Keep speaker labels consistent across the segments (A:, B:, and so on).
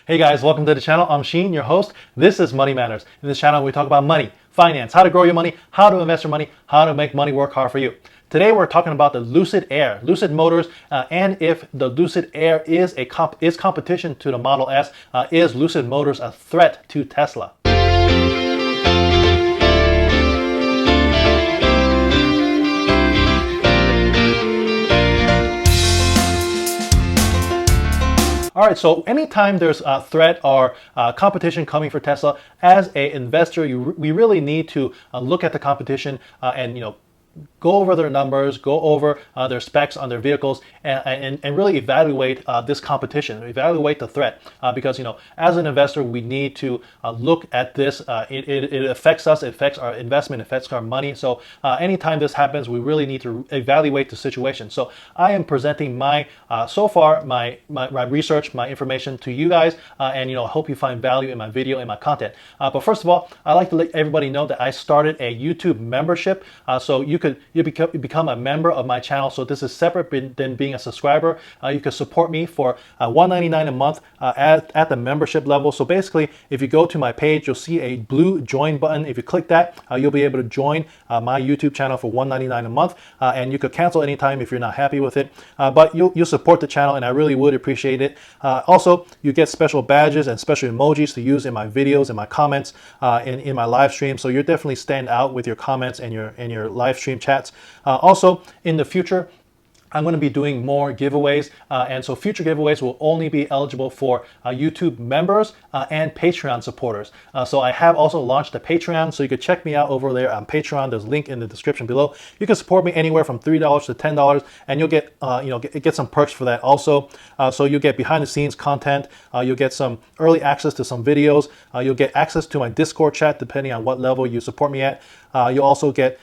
A: Hey guys, welcome to the channel. I'm Sheen, your host. This is Money Matters. In this channel, we talk about money, finance, how to grow your money, how to invest your money, how to make money work hard for you. Today, we're talking about the Lucid Air, Lucid Motors, and if the Lucid Air is competition to the Model S, is Lucid Motors a threat to Tesla? All right, so anytime there's a threat or competition coming for Tesla, as an investor, we really need to look at the competition and go over their numbers, go over their specs on their vehicles, and really evaluate this competition, evaluate the threat. Because as an investor, we need to look at this. It affects us, it affects our investment, it affects our money. So anytime this happens, we really need to evaluate the situation. So I am presenting my research, my information to you guys, and hope you find value in my video and my content. But first of all, I'd like to let everybody know that I started a YouTube membership, so you become a member of my channel. So this is separate than being a subscriber. You can support me for $1.99 a month at the membership level. So basically, if you go to my page, you'll see a blue join button. If you click that, you'll be able to join my YouTube channel for $1.99 a month, and you could cancel anytime if you're not happy with it. But you'll support the channel, and I really would appreciate it. Also, you get special badges and special emojis to use in my videos and my comments in my live stream. So you're definitely stand out with your comments and your live stream chats. Also, in the future, I'm going to be doing more giveaways, and so future giveaways will only be eligible for YouTube members and Patreon supporters. So I have also launched a Patreon, so you can check me out over there on Patreon. There's a link in the description below. You can support me anywhere from $3 to $10, and you'll get get some perks for that also. So you'll get behind the scenes content. You'll get some early access to some videos. You'll get access to my Discord chat depending on what level you support me at. You'll also get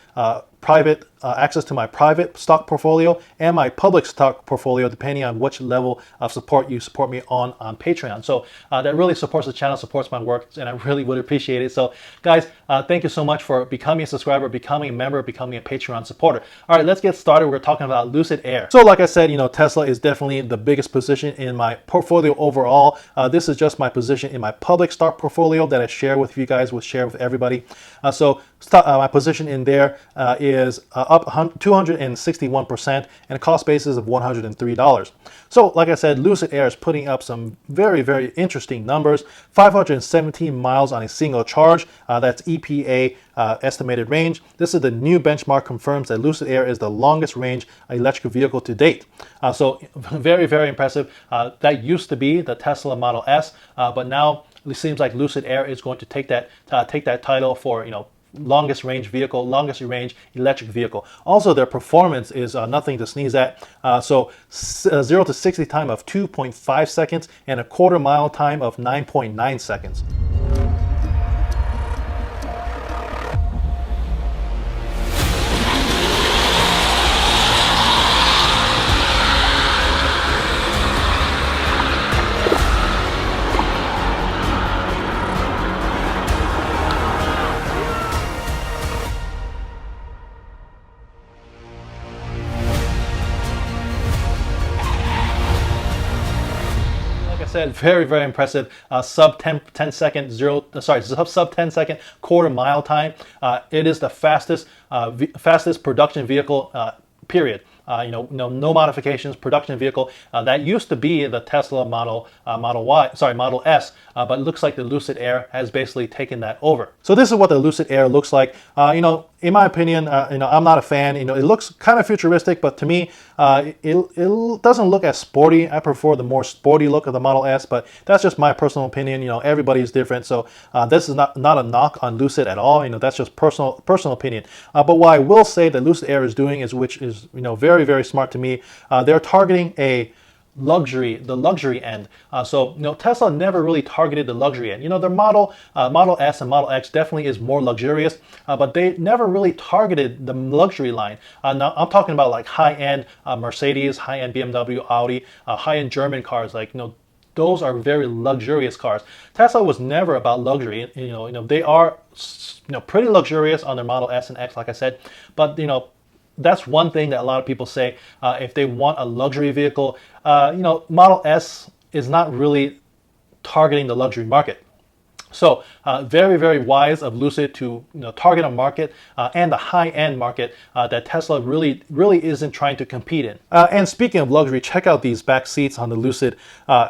A: private access to my private stock portfolio and my public stock portfolio, depending on which level of support you support me on Patreon. So that really supports the channel, supports my work, and I really would appreciate it. So guys, thank you so much for becoming a subscriber, becoming a member, becoming a Patreon supporter. All right, let's get started. We're talking about Lucid Air. So like I said, Tesla is definitely the biggest position in my portfolio overall. This is just my position in my public stock portfolio that I share with you guys, share with everybody. My position in there is up 261% and a cost basis of $103. So like I said, Lucid Air is putting up some very, very interesting numbers. 517 miles on a single charge. That's EPA estimated range. This is the new benchmark, confirms that Lucid Air is the longest range electric vehicle to date. So very, very impressive. That used to be the Tesla Model S, but now it seems like Lucid Air is going to take that title for longest range electric vehicle. Also, their performance is nothing to sneeze at. 0 to 60 time of 2.5 seconds and a quarter mile time of 9.9 seconds. Said very, very impressive. Sub 10 second quarter mile time. It is the fastest production vehicle period. No modifications, production vehicle. That used to be the Tesla Model S, but it looks like the Lucid Air has basically taken that over. So this is what the Lucid Air looks like. In my opinion, I'm not a fan. It looks kind of futuristic, but to me, it doesn't look as sporty. I prefer the more sporty look of the Model S, but that's just my personal opinion. Everybody's different. So this is not a knock on Lucid at all. That's just personal opinion. But what I will say that Lucid Air is doing which is very, very smart to me. They're targeting the luxury end. Tesla never really targeted the luxury end. Their Model S and Model X definitely is more luxurious, but they never really targeted the luxury line. Now I'm talking about like high-end Mercedes, high-end BMW, Audi, high-end German cars. Those are very luxurious cars. Tesla was never about luxury. They are pretty luxurious on their Model S and X, like I said, but that's one thing that a lot of people say if they want a luxury vehicle. Model S is not really targeting the luxury market. So very, very wise of Lucid to target a market and the high-end market that Tesla really isn't trying to compete in. And speaking of luxury, check out these back seats on the Lucid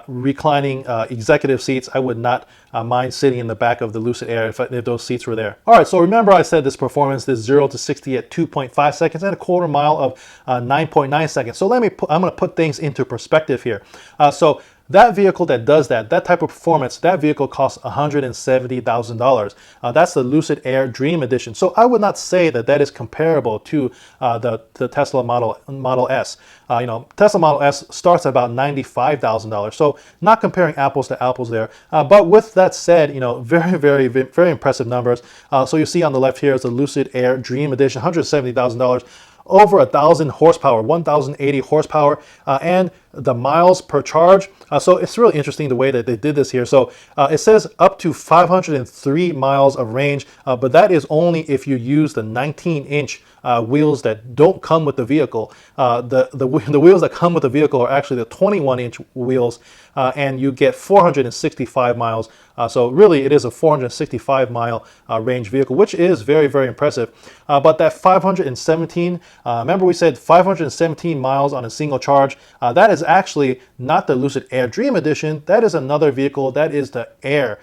A: reclining executive seats. I would not mind sitting in the back of the Lucid Air if those seats were there. All right, so remember I said this performance is 0 to 60 at 2.5 seconds and a quarter mile of 9.9 seconds. So I'm going to put things into perspective here. So that vehicle that does that type of performance, that vehicle costs $170,000. That's the Lucid Air Dream Edition. So I would not say that is comparable to the Tesla Model S. Tesla Model S starts at about $95,000. So not comparing apples to apples there. But with that said, very, very, very impressive numbers. So you see on the left here is the Lucid Air Dream Edition, $170,000. Over 1,000 horsepower, 1,080 horsepower, and the miles per charge. So it's really interesting the way that they did this here. So it says up to 503 miles of range, but that is only if you use the 19-inch wheels that don't come with the vehicle. The wheels that come with the vehicle are actually the 21-inch wheels, and you get 465 miles. So really it is a 465-mile range vehicle, which is very, very impressive. But that 517, remember we said 517 miles on a single charge. That is actually not the Lucid Air Dream Edition. That is another vehicle. That is the Air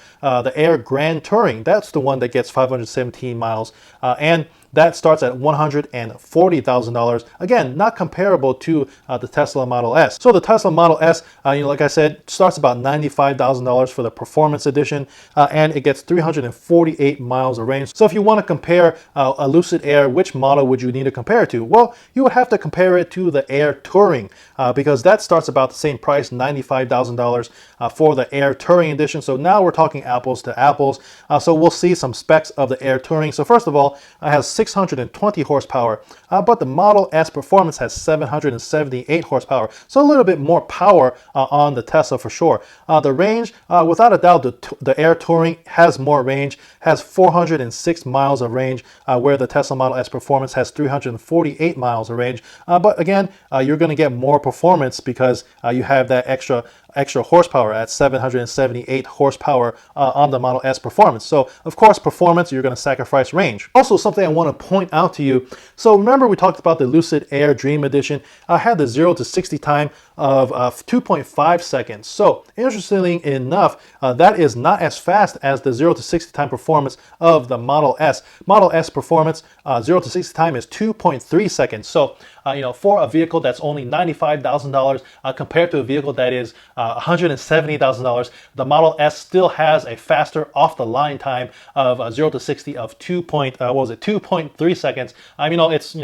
A: Grand Touring. That's the one that gets 517 miles. And that starts at $140,000. Again, not comparable to the Tesla Model S. So the Tesla Model S, like I said, starts about $95,000 for the Performance Edition, and it gets 348 miles of range. So if you want to compare a Lucid Air, which model would you need to compare it to? Well, you would have to compare it to the Air Touring, because that starts about the same price, $95,000 for the Air Touring Edition. So now we're talking apples to apples. So we'll see some specs of the Air Touring. So first of all, it has 620 horsepower, but the Model S Performance has 778 horsepower. So a little bit more power on the Tesla for sure. The range, without a doubt, the Air Touring has more range, has 406 miles of range, where the Tesla Model S Performance has 348 miles of range. But again, you're going to get more performance because you have that extra horsepower at 778 horsepower on the Model S Performance. So of course, performance, you're going to sacrifice range. Also, something I want to point out to you. So remember we talked about the Lucid Air Dream Edition. I had the 0 to 60 time of 2.5 seconds. So interestingly enough, that is not as fast as the 0 to 60 time performance of the Model S. Model S Performance 0 to 60 time is 2.3 seconds. So for a vehicle that's only $95,000 compared to a vehicle that is $170,000, the Model S still has a faster off-the-line time of 0 to 60 of 2.3 seconds. It's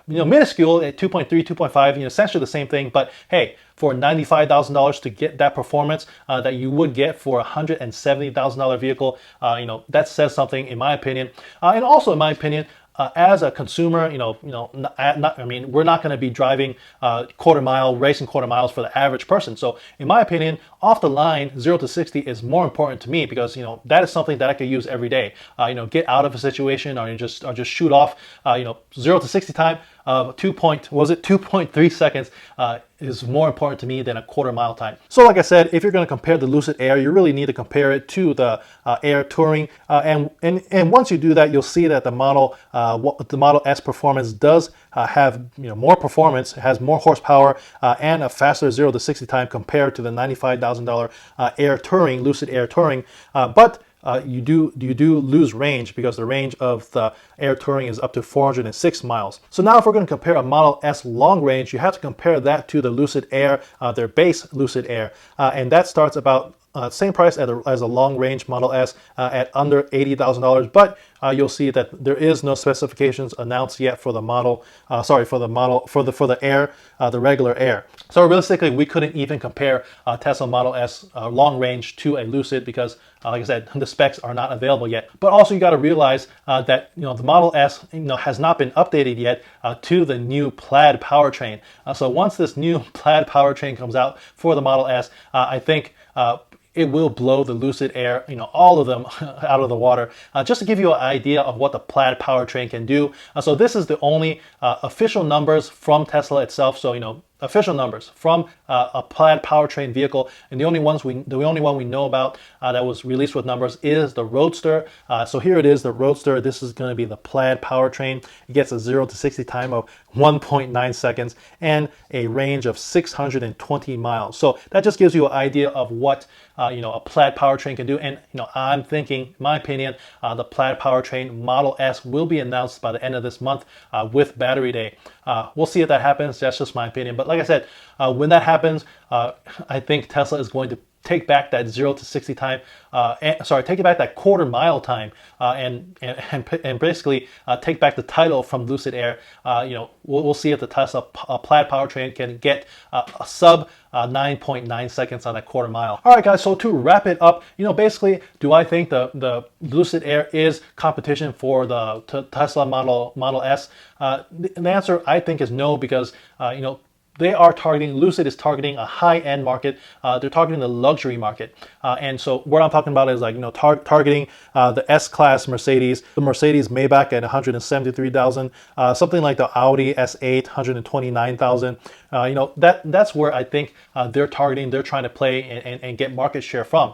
A: minuscule at 2.3, 2.5, essentially the same thing. But hey, for $95,000 to get that performance that you would get for a $170,000 vehicle, that says something in my opinion. And also in my opinion, as a consumer, we're not going to be driving racing quarter miles for the average person. So in my opinion, off the line, 0 to 60 is more important to me because, that is something that I could use every day. Get out of a situation or just shoot off, 0 to 60 time of 2.3 seconds is more important to me than a quarter mile time. So like I said, if you're going to compare the Lucid Air, you really need to compare it to the Air Touring. And once you do that, you'll see that the Model S Performance does have more performance, it has more horsepower, and a faster 0 to 60 time compared to the $95,000 Air Touring, Lucid Air Touring. But you do lose range because the range of the Air Touring is up to 406 miles. So now if we're going to compare a Model S long range, you have to compare that to the Lucid Air, their base Lucid Air. And that starts about same price as a long range Model S at under $80,000, but you'll see that there is no specifications announced yet for the Air, the regular Air. So realistically, we couldn't even compare Tesla Model S long range to a Lucid because, like I said, the specs are not available yet. But also, you got to realize that the Model S has not been updated yet to the new Plaid powertrain. So once this new Plaid powertrain comes out for the Model S, I think it will blow the Lucid Air, all of them out of the water. Just to give you an idea of what the Plaid powertrain can do. So this is the only official numbers from Tesla itself. So, official numbers from a plaid powertrain vehicle, and the only one we know about that was released with numbers is the Roadster. So here it is, the Roadster. This is going to be the plaid powertrain. It gets a 0 to 60 time of 1.9 seconds and a range of 620 miles. So that just gives you an idea of what a plaid powertrain can do. And I'm thinking, in my opinion, the plaid powertrain Model S will be announced by the end of this month with Battery Day. We'll see if that happens. That's just my opinion. But like I said, when that happens, I think Tesla is going to take back that 0 to 60 time, take back that quarter mile time, and basically take back the title from Lucid Air. We'll see if the Tesla plaid powertrain can get a sub 9.9 seconds on that quarter mile. All right, guys. So to wrap it up, basically, do I think the Lucid Air is competition for the Tesla Model S? The answer I think is no, because Lucid is targeting a high-end market. They're targeting the luxury market. And so what I'm talking about is targeting the S-Class Mercedes, the Mercedes Maybach at $173,000, something like the Audi S8, $129,000. That's where I think they're targeting, they're trying to play and get market share from.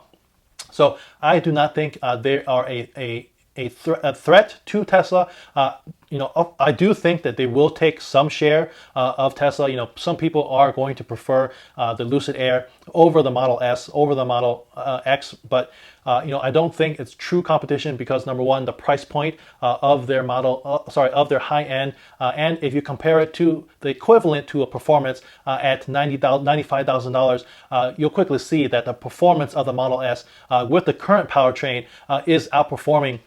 A: So I do not think they are a threat to Tesla. I do think that they will take some share of Tesla. Some people are going to prefer the Lucid Air over the Model S, over the Model X, but I don't think it's true competition because, number one, the price point of their of their high end, and if you compare it to the equivalent to a performance at $95,000, you'll quickly see that the performance of the Model S with the current powertrain is outperforming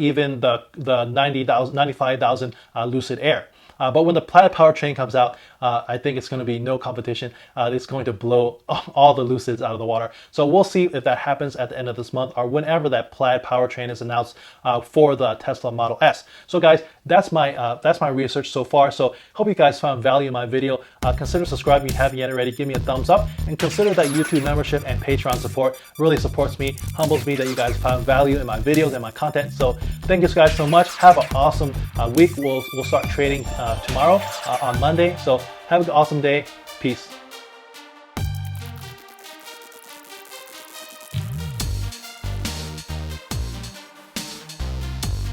A: even the $95,000 Lucid Air. But when the plaid powertrain comes out, I think it's going to be no competition. It's going to blow all the Lucids out of the water. So we'll see if that happens at the end of this month or whenever that plaid powertrain is announced for the Tesla Model S. So guys, that's my research so far. So hope you guys found value in my video. Consider subscribing if you haven't yet already. Give me a thumbs up and consider that YouTube membership and Patreon support really supports me, humbles me that you guys found value in my videos and my content. So thank you guys so much. Have an awesome week. We'll start trading tomorrow on Monday. So have an awesome day. Peace.